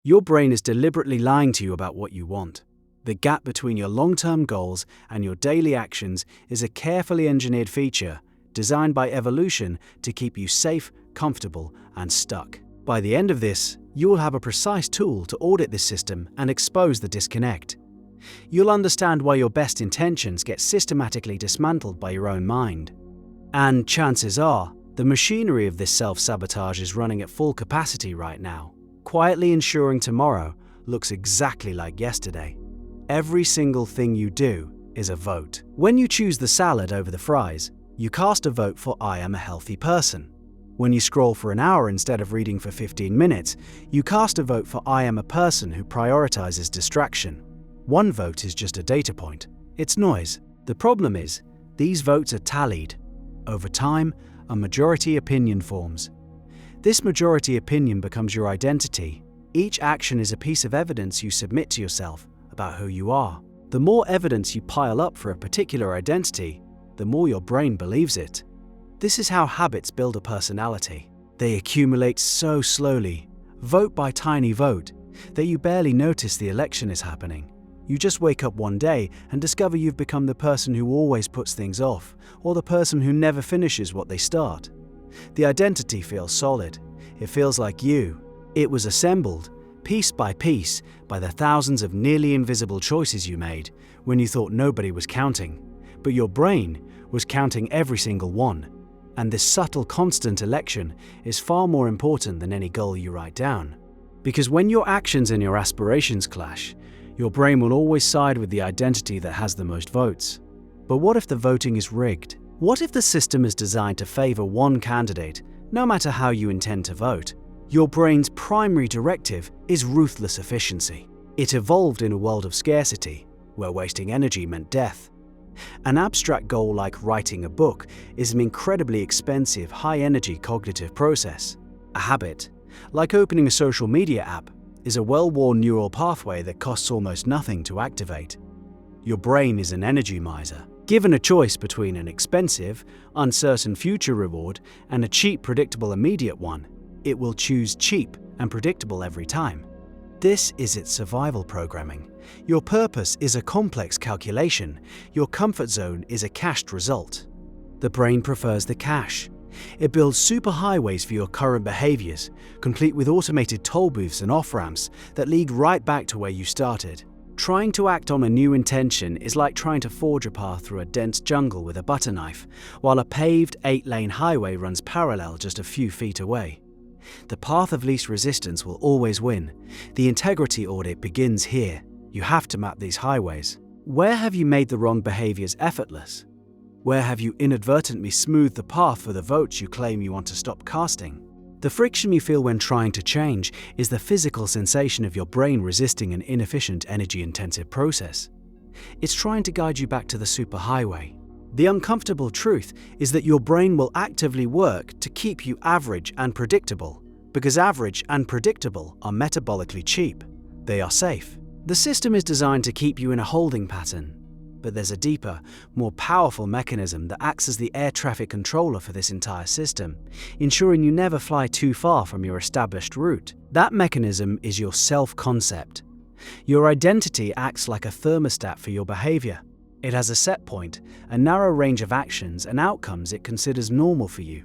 Your brain is deliberately lying to you about what you want. The gap between your long-term goals and your daily actions is a carefully engineered feature designed by evolution to keep you safe, comfortable, and stuck. By the end of this, you will have a precise tool to audit this system and expose the disconnect. You'll understand why your best intentions get systematically dismantled by your own mind. And chances are, the machinery of this self-sabotage is running at full capacity right now, quietly ensuring tomorrow looks exactly like yesterday. Every single thing you do is a vote. When you choose the salad over the fries, you cast a vote for "I am a healthy person." When you scroll for an hour instead of reading for 15 minutes, you cast a vote for "I am a person who prioritizes distraction." One vote is just a data point. It's noise. The problem is, these votes are tallied. Over time, a majority opinion forms. This majority opinion becomes your identity. Each action is a piece of evidence you submit to yourself about who you are. The more evidence you pile up for a particular identity, the more your brain believes it. This is how habits build a personality. They accumulate so slowly, vote by tiny vote, that you barely notice the election is happening. You just wake up one day and discover you've become the person who always puts things off, or the person who never finishes what they start. The identity feels solid. It feels like you. It was assembled, piece by piece, by the thousands of nearly invisible choices you made when you thought nobody was counting. But your brain was counting every single one. And this subtle, constant election is far more important than any goal you write down. Because when your actions and your aspirations clash, your brain will always side with the identity that has the most votes. But what if the voting is rigged? What if the system is designed to favor one candidate, no matter how you intend to vote? Your brain's primary directive is ruthless efficiency. It evolved in a world of scarcity, where wasting energy meant death. An abstract goal like writing a book is an incredibly expensive, high-energy cognitive process. A habit, like opening a social media app, is a well-worn neural pathway that costs almost nothing to activate. Your brain is an energy miser. Given a choice between an expensive, uncertain future reward and a cheap, predictable immediate one, it will choose cheap and predictable every time. This is its survival programming. Your purpose is a complex calculation. Your comfort zone is a cached result. The brain prefers the cache. It builds superhighways for your current behaviors, complete with automated toll booths and off-ramps that lead right back to where you started. Trying to act on a new intention is like trying to forge a path through a dense jungle with a butter knife, while a paved 8-lane highway runs parallel just a few feet away. The path of least resistance will always win. The integrity audit begins here. You have to map these highways. Where have you made the wrong behaviors effortless? Where have you inadvertently smoothed the path for the votes you claim you want to stop casting? The friction you feel when trying to change is the physical sensation of your brain resisting an inefficient, energy-intensive process. It's trying to guide you back to the superhighway. The uncomfortable truth is that your brain will actively work to keep you average and predictable, because average and predictable are metabolically cheap. They are safe. The system is designed to keep you in a holding pattern, but there's a deeper, more powerful mechanism that acts as the air traffic controller for this entire system, ensuring you never fly too far from your established route. That mechanism is your self-concept. Your identity acts like a thermostat for your behavior. It has a set point, a narrow range of actions and outcomes it considers normal for you.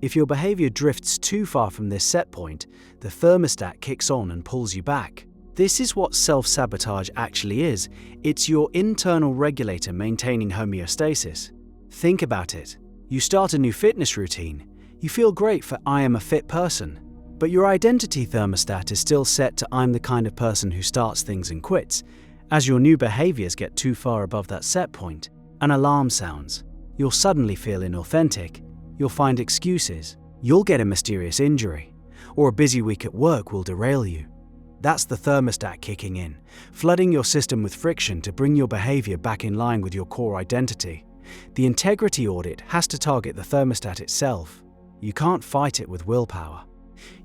If your behavior drifts too far from this set point, the thermostat kicks on and pulls you back. This is what self-sabotage actually is. It's your internal regulator maintaining homeostasis. Think about it. You start a new fitness routine. You feel great for "I am a fit person." But your identity thermostat is still set to "I'm the kind of person who starts things and quits." As your new behaviors get too far above that set point, an alarm sounds. You'll suddenly feel inauthentic. You'll find excuses. You'll get a mysterious injury. Or a busy week at work will derail you. That's the thermostat kicking in, flooding your system with friction to bring your behavior back in line with your core identity. The integrity audit has to target the thermostat itself. You can't fight it with willpower.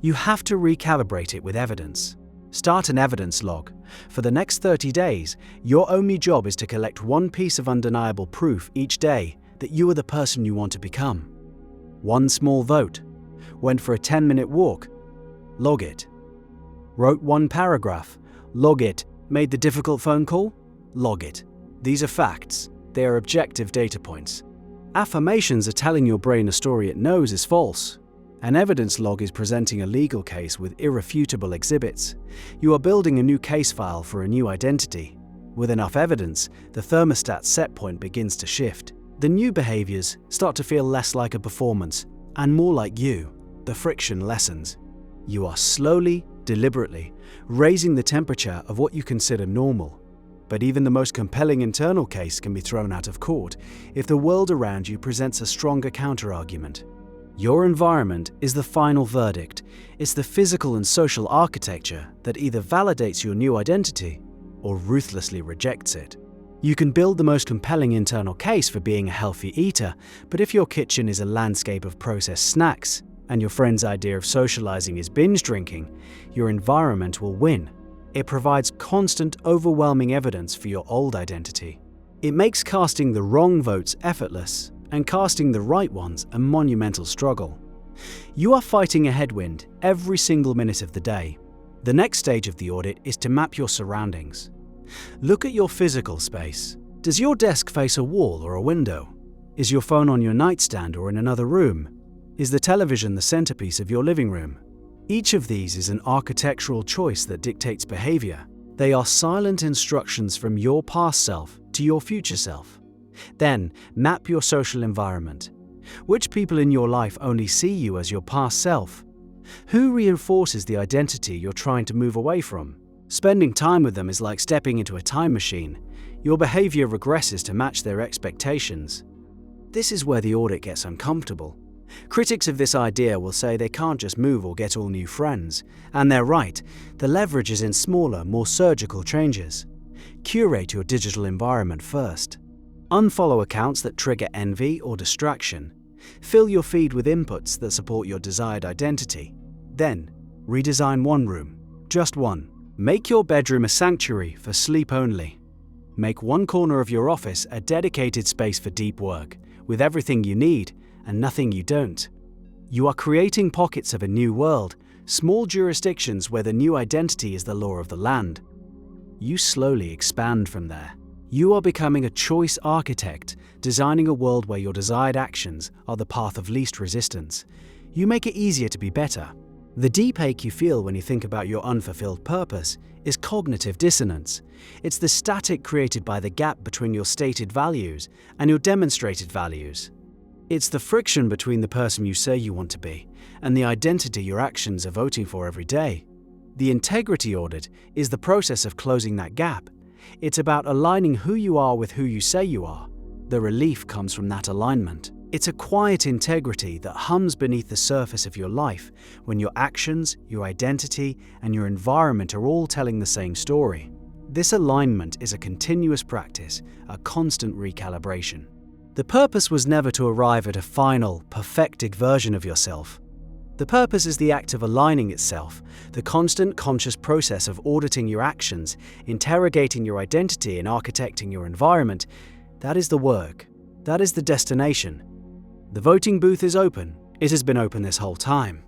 You have to recalibrate it with evidence. Start an evidence log. For the next 30 days, your only job is to collect one piece of undeniable proof each day that you are the person you want to become. One small vote. Went for a 10-minute walk. Log it. Wrote one paragraph. Log it. Made the difficult phone call? Log it. These are facts. They are objective data points. Affirmations are telling your brain a story it knows is false. An evidence log is presenting a legal case with irrefutable exhibits. You are building a new case file for a new identity. With enough evidence, the thermostat set point begins to shift. The new behaviors start to feel less like a performance and more like you. The friction lessens. You are slowly, deliberately raising the temperature of what you consider normal. But even the most compelling internal case can be thrown out of court if the world around you presents a stronger counterargument. Your environment is the final verdict. It's the physical and social architecture that either validates your new identity or ruthlessly rejects it. You can build the most compelling internal case for being a healthy eater, but if your kitchen is a landscape of processed snacks and your friend's idea of socializing is binge drinking, your environment will win. It provides constant, overwhelming evidence for your old identity. It makes casting the wrong votes effortless and casting the right ones a monumental struggle. You are fighting a headwind every single minute of the day. The next stage of the audit is to map your surroundings. Look at your physical space. Does your desk face a wall or a window? Is your phone on your nightstand or in another room? Is the television the centerpiece of your living room? Each of these is an architectural choice that dictates behavior. They are silent instructions from your past self to your future self. Then, map your social environment. Which people in your life only see you as your past self? Who reinforces the identity you're trying to move away from? Spending time with them is like stepping into a time machine. Your behavior regresses to match their expectations. This is where the audit gets uncomfortable. Critics of this idea will say they can't just move or get all new friends. And they're right. The leverage is in smaller, more surgical changes. Curate your digital environment first. Unfollow accounts that trigger envy or distraction. Fill your feed with inputs that support your desired identity. Then, redesign one room. Just one. Make your bedroom a sanctuary for sleep only. Make one corner of your office a dedicated space for deep work, with everything you need and nothing you don't. You are creating pockets of a new world, small jurisdictions where the new identity is the law of the land. You slowly expand from there. You are becoming a choice architect, designing a world where your desired actions are the path of least resistance. You make it easier to be better. The deep ache you feel when you think about your unfulfilled purpose is cognitive dissonance. It's the static created by the gap between your stated values and your demonstrated values. It's the friction between the person you say you want to be and the identity your actions are voting for every day. The integrity audit is the process of closing that gap. It's about aligning who you are with who you say you are. The relief comes from that alignment. It's a quiet integrity that hums beneath the surface of your life when your actions, your identity, and your environment are all telling the same story. This alignment is a continuous practice, a constant recalibration. The purpose was never to arrive at a final, perfected version of yourself. The purpose is the act of aligning itself, the constant conscious process of auditing your actions, interrogating your identity and architecting your environment. That is the work. That is the destination. The voting booth is open. It has been open this whole time.